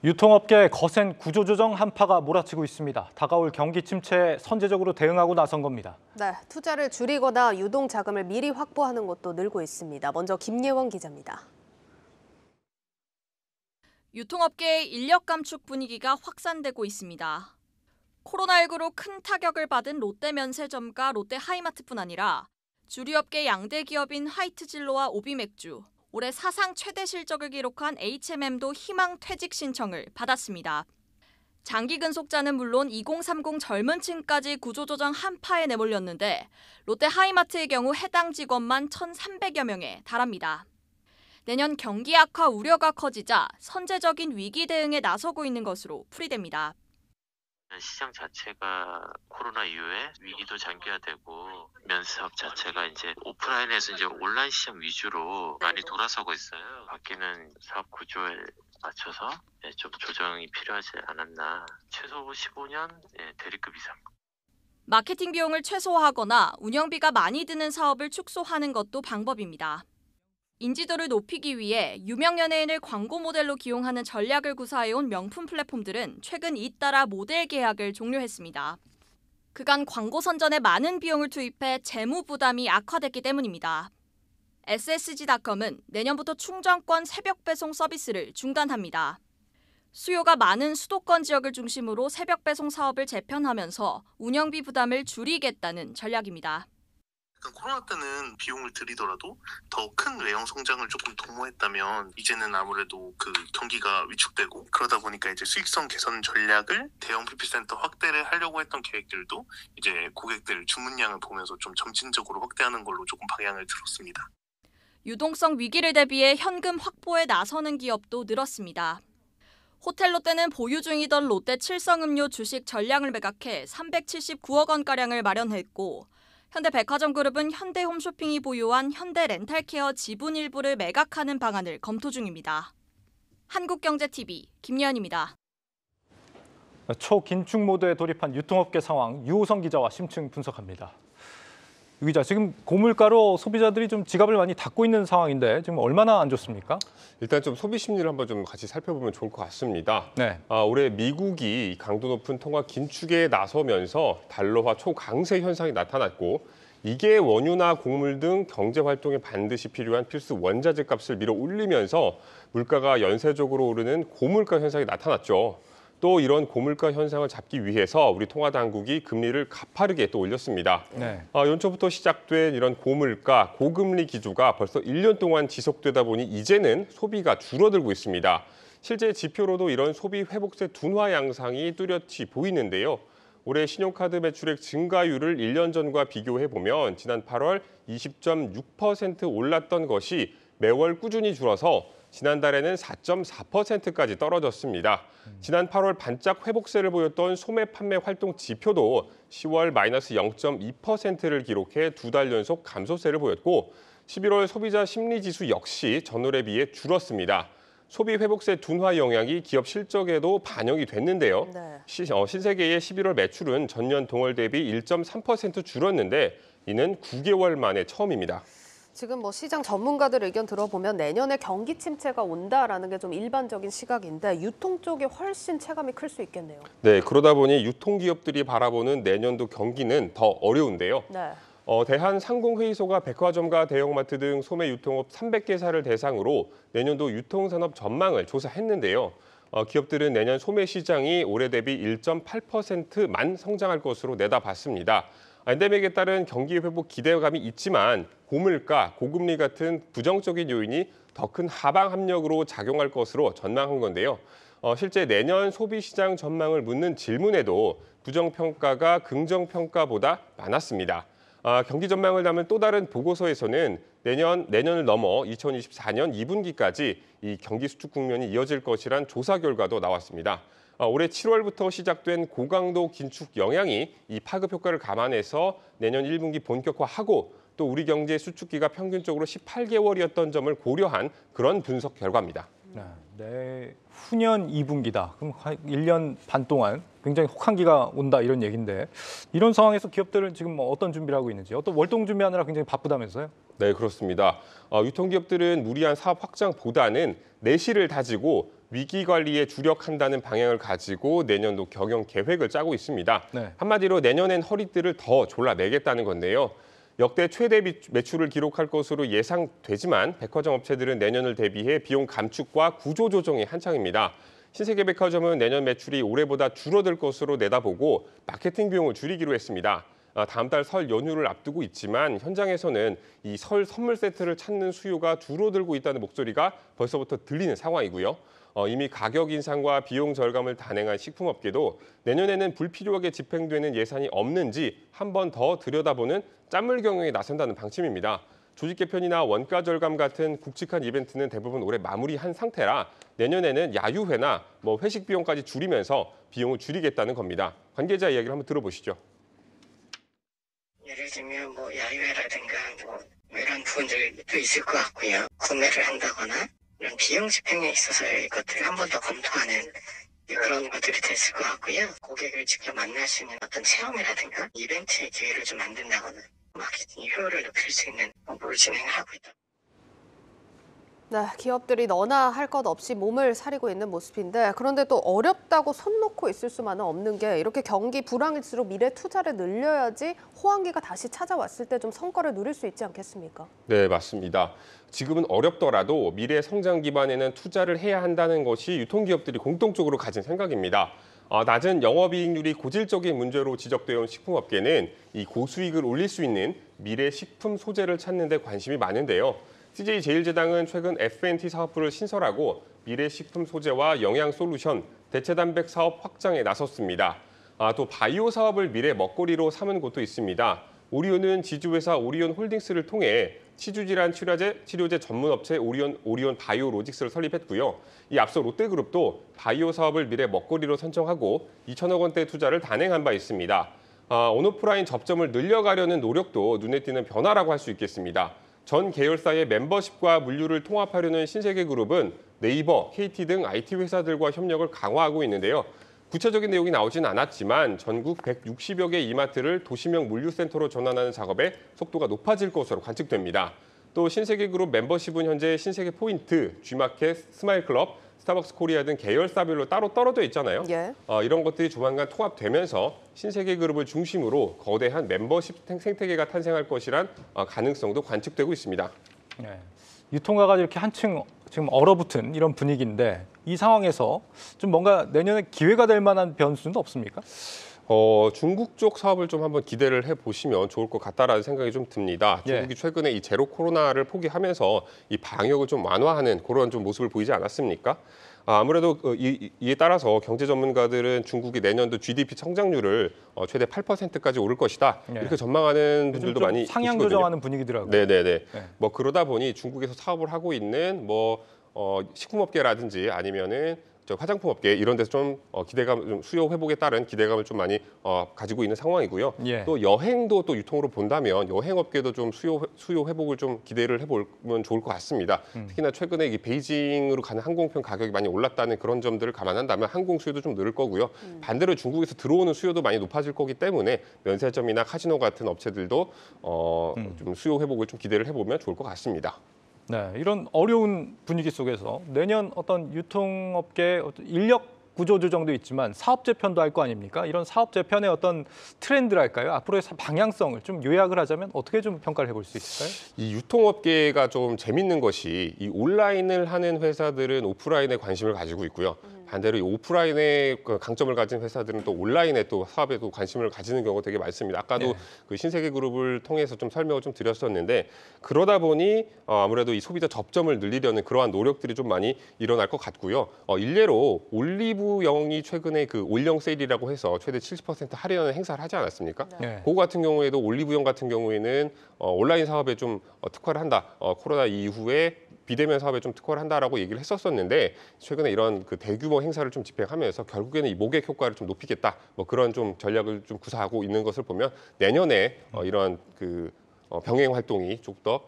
유통업계에 거센 구조조정 한파가 몰아치고 있습니다. 다가올 경기 침체에 선제적으로 대응하고 나선 겁니다. 네, 투자를 줄이거나 유동 자금을 미리 확보하는 것도 늘고 있습니다. 먼저 김예원 기자입니다. 유통업계의 인력 감축 분위기가 확산되고 있습니다. 코로나19로 큰 타격을 받은 롯데면세점과 롯데하이마트뿐 아니라 주류업계 양대 기업인 화이트진로와 오비맥주, 올해 사상 최대 실적을 기록한 H&M도 희망 퇴직 신청을 받았습니다. 장기 근속자는 물론 2030 젊은 층까지 구조조정 한파에 내몰렸는데 롯데하이마트의 경우 해당 직원만 1,300여 명에 달합니다. 내년 경기 악화 우려가 커지자 선제적인 위기 대응에 나서고 있는 것으로 풀이됩니다. 시장 자체가 코로나 이후에 위기도 장기화되고 면세사업 자체가 이제 오프라인에서 이제 온라인 시장 위주로 많이 돌아서고 있어요. 바뀌는 사업 구조에 맞춰서 좀 조정이 필요하지 않았나. 최소 15년 대리급 이상. 마케팅 비용을 최소화하거나 운영비가 많이 드는 사업을 축소하는 것도 방법입니다. 인지도를 높이기 위해 유명 연예인을 광고 모델로 기용하는 전략을 구사해온 명품 플랫폼들은 최근 잇따라 모델 계약을 종료했습니다. 그간 광고 선전에 많은 비용을 투입해 재무 부담이 악화됐기 때문입니다. SSG닷컴은 내년부터 충전권 새벽 배송 서비스를 중단합니다. 수요가 많은 수도권 지역을 중심으로 새벽 배송 사업을 재편하면서 운영비 부담을 줄이겠다는 전략입니다. 코로나 때는 비용을 들이더라도 더 큰 외형 성장을 조금 도모했다면 이제는 아무래도 그 경기가 위축되고 그러다 보니까 이제 수익성 개선 전략을 대형 PP센터 확대를 하려고 했던 계획들도 이제 고객들 주문량을 보면서 좀 점진적으로 확대하는 걸로 조금 방향을 들었습니다. 유동성 위기를 대비해 현금 확보에 나서는 기업도 늘었습니다. 호텔롯데는 보유 중이던 롯데 칠성음료 주식 전량을 매각해 379억 원가량을 마련했고 현대백화점그룹은 현대홈쇼핑이 보유한 현대렌탈케어 지분 일부를 매각하는 방안을 검토 중입니다. 한국경제TV 김예은입니다. 초긴축 모드에 돌입한 유통업계 상황 유호성 기자와 심층 분석합니다. 유 기자, 지금 고물가로 소비자들이 좀 지갑을 많이 닫고 있는 상황인데 지금 얼마나 안 좋습니까? 일단 좀 소비 심리를 한번 좀 같이 살펴보면 좋을 것 같습니다. 네. 올해 미국이 강도 높은 통화 긴축에 나서면서 달러화 초강세 현상이 나타났고 이게 원유나 곡물 등 경제 활동에 반드시 필요한 필수 원자재 값을 밀어 올리면서 물가가 연쇄적으로 오르는 고물가 현상이 나타났죠. 또 이런 고물가 현상을 잡기 위해서 우리 통화당국이 금리를 가파르게 또 올렸습니다. 네. 연초부터 시작된 이런 고물가, 고금리 기조가 벌써 1년 동안 지속되다 보니 이제는 소비가 줄어들고 있습니다. 실제 지표로도 이런 소비 회복세 둔화 양상이 뚜렷이 보이는데요. 올해 신용카드 매출액 증가율을 1년 전과 비교해보면 지난 8월 20.6% 올랐던 것이 매월 꾸준히 줄어서 지난달에는 4.4%까지 떨어졌습니다. 지난 8월 반짝 회복세를 보였던 소매 판매 활동 지표도 10월 마이너스 0.2%를 기록해 2달 연속 감소세를 보였고 11월 소비자 심리지수 역시 전월에 비해 줄었습니다. 소비 회복세 둔화 영향이 기업 실적에도 반영이 됐는데요. 네. 신세계의 11월 매출은 전년 동월 대비 1.3% 줄었는데 이는 9개월 만에 처음입니다. 지금 시장 전문가들 의견 들어보면 내년에 경기 침체가 온다라는 게 좀 일반적인 시각인데 유통 쪽이 훨씬 체감이 클 수 있겠네요. 네, 그러다 보니 유통기업들이 바라보는 내년도 경기는 더 어려운데요. 네. 대한상공회의소가 백화점과 대형마트 등 소매 유통업 300개사를 대상으로 내년도 유통산업 전망을 조사했는데요. 기업들은 내년 소매 시장이 올해 대비 1.8%만 성장할 것으로 내다봤습니다. 엔데믹에 따른 경기 회복 기대감이 있지만 고물가, 고금리 같은 부정적인 요인이 더 큰 하방 압력으로 작용할 것으로 전망한 건데요. 실제 내년 소비시장 전망을 묻는 질문에도 부정평가가 긍정평가보다 많았습니다. 경기 전망을 담은 또 다른 보고서에서는 내년을 넘어 2024년 2분기까지 이 경기 수축 국면이 이어질 것이란 조사 결과도 나왔습니다. 올해 7월부터 시작된 고강도 긴축 영향이 이 파급 효과를 감안해서 내년 1분기 본격화하고 또 우리 경제 수축기가 평균적으로 18개월이었던 점을 고려한 그런 분석 결과입니다. 네, 후년 2분기다. 그럼 1년 반 동안 굉장히 혹한기가 온다 이런 얘기인데 이런 상황에서 기업들은 지금 어떤 준비를 하고 있는지 어떤 월동 준비하느라 굉장히 바쁘다면서요? 네, 그렇습니다. 유통기업들은 무리한 사업 확장보다는 내실을 다지고 위기 관리에 주력한다는 방향을 가지고 내년도 경영 계획을 짜고 있습니다. 네. 한마디로 내년엔 허리띠를 더 졸라매겠다는 건데요. 역대 최대 매출을 기록할 것으로 예상되지만 백화점 업체들은 내년을 대비해 비용 감축과 구조 조정이 한창입니다. 신세계백화점은 내년 매출이 올해보다 줄어들 것으로 내다보고 마케팅 비용을 줄이기로 했습니다. 다음 달 설 연휴를 앞두고 있지만 현장에서는 이 설 선물 세트를 찾는 수요가 줄어들고 있다는 목소리가 벌써부터 들리는 상황이고요. 이미 가격 인상과 비용 절감을 단행한 식품업계도 내년에는 불필요하게 집행되는 예산이 없는지 한 번 더 들여다보는 짠물 경영에 나선다는 방침입니다. 조직 개편이나 원가 절감 같은 굵직한 이벤트는 대부분 올해 마무리한 상태라 내년에는 야유회나 회식 비용까지 줄이면서 비용을 줄이겠다는 겁니다. 관계자 이야기를 한번 들어보시죠. 예를 들면 야유회라든가 이런 부분들도 있을 것 같고요. 구매를 한다거나 이런 비용 집행에 있어서의 것들을 한 번 더 검토하는 그런 것들이 됐을 것 같고요. 고객을 직접 만날 수 있는 어떤 체험이라든가 이벤트의 기회를 좀 만든다거나 마케팅 효율을 높일 수 있는 공부를 진행을 하고 있다. 네, 기업들이 너나 할 것 없이 몸을 사리고 있는 모습인데 그런데 또 어렵다고 손 놓고 있을 수만은 없는 게 이렇게 경기 불황일수록 미래 투자를 늘려야지 호황기가 다시 찾아왔을 때 좀 성과를 누릴 수 있지 않겠습니까? 네, 맞습니다. 지금은 어렵더라도 미래 성장 기반에는 투자를 해야 한다는 것이 유통기업들이 공통적으로 가진 생각입니다. 낮은 영업이익률이 고질적인 문제로 지적되어 온 식품업계는 이 고수익을 올릴 수 있는 미래 식품 소재를 찾는 데 관심이 많은데요. CJ제일제당은 최근 F&T 사업부를 신설하고 미래 식품 소재와 영양 솔루션, 대체 단백 사업 확장에 나섰습니다. 또 바이오 사업을 미래 먹거리로 삼은 곳도 있습니다. 오리온은 지주회사 오리온 홀딩스를 통해 치주질환 치료제 전문 업체 오리온 바이오로직스를 설립했고요. 이 앞서 롯데그룹도 바이오 사업을 미래 먹거리로 선정하고 2천억 원대 투자를 단행한 바 있습니다. 온오프라인 접점을 늘려가려는 노력도 눈에 띄는 변화라고 할 수 있겠습니다. 전 계열사의 멤버십과 물류를 통합하려는 신세계그룹은 네이버, KT 등 IT 회사들과 협력을 강화하고 있는데요. 구체적인 내용이 나오진 않았지만 전국 160여 개 이마트를 도시명 물류센터로 전환하는 작업의 속도가 높아질 것으로 관측됩니다. 또 신세계그룹 멤버십은 현재 신세계포인트, G마켓, 스마일클럽, 스타벅스 코리아 등 계열사별로 따로 떨어져 있잖아요. 예. 이런 것들이 조만간 통합되면서 신세계그룹을 중심으로 거대한 멤버십 생태계가 탄생할 것이란 가능성도 관측되고 있습니다. 네. 유통가가 이렇게 한층 지금 얼어붙은 이런 분위기인데 이 상황에서 좀 뭔가 내년에 기회가 될 만한 변수는 없습니까? 중국 쪽 사업을 좀 한번 기대를 해보시면 좋을 것 같다라는 생각이 좀 듭니다. 중국이 최근에 이 제로 코로나를 포기하면서 이 방역을 좀 완화하는 그런 좀 모습을 보이지 않았습니까? 아무래도 이에 따라서 경제 전문가들은 중국이 내년도 GDP 성장률을 최대 8%까지 오를 것이다. 이렇게 전망하는 분들도 많이 상향 계시거든요. 조정하는 분위기더라고요. 네네네. 그러다 보니 중국에서 사업을 하고 있는 식품업계라든지 아니면은 화장품업계 이런 데서 좀 수요 회복에 따른 기대감을 좀 많이 가지고 있는 상황이고요. 예. 또 여행도 또 유통으로 본다면 여행업계도 좀 수요 회복을 좀 기대를 해보면 좋을 것 같습니다. 특히나 최근에 이 베이징으로 가는 항공편 가격이 많이 올랐다는 그런 점들을 감안한다면 항공 수요도 좀 늘을 거고요. 반대로 중국에서 들어오는 수요도 많이 높아질 거기 때문에 면세점이나 카지노 같은 업체들도 좀 수요 회복을 좀 기대를 해보면 좋을 것 같습니다. 네, 이런 어려운 분위기 속에서 내년 어떤 유통업계 인력 구조 조정도 있지만 사업 재편도 할 거 아닙니까? 이런 사업 재편의 어떤 트렌드랄까요? 앞으로의 방향성을 좀 요약을 하자면 어떻게 좀 평가를 해볼 수 있을까요? 이 유통업계가 좀 재밌는 것이 이 온라인을 하는 회사들은 오프라인에 관심을 가지고 있고요. 반대로 이 오프라인에 강점을 가진 회사들은 또 온라인에 또 사업에 또 관심을 가지는 경우가 되게 많습니다. 아까도 네. 그 신세계그룹을 통해서 좀 설명을 좀 드렸었는데 그러다 보니 아무래도 이 소비자 접점을 늘리려는 그러한 노력들이 좀 많이 일어날 것 같고요. 일례로 올리브영이 최근에 그 올영 세일이라고 해서 최대 70% 할인하는 행사를 하지 않았습니까? 네. 그거 같은 경우에도 올리브영 같은 경우에는 온라인 사업에 좀 특화를 한다. 코로나 이후에 비대면 사업에 좀 특화를 한다라고 얘기를 했었었는데 최근에 이런 그 대규모 행사를 좀 집행하면서 결국에는 이 모객 효과를 좀 높이겠다. 그런 좀 전략을 좀 구사하고 있는 것을 보면 내년에 이러한 그 병행 활동이 좀 더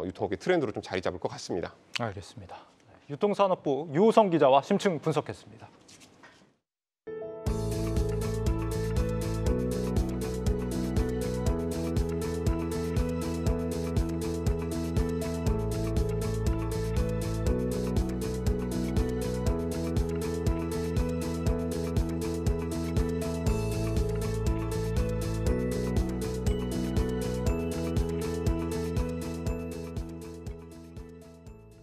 유통업계 트렌드로 좀 자리 잡을 것 같습니다. 알겠습니다. 유통산업부 유호성 기자와 심층 분석했습니다.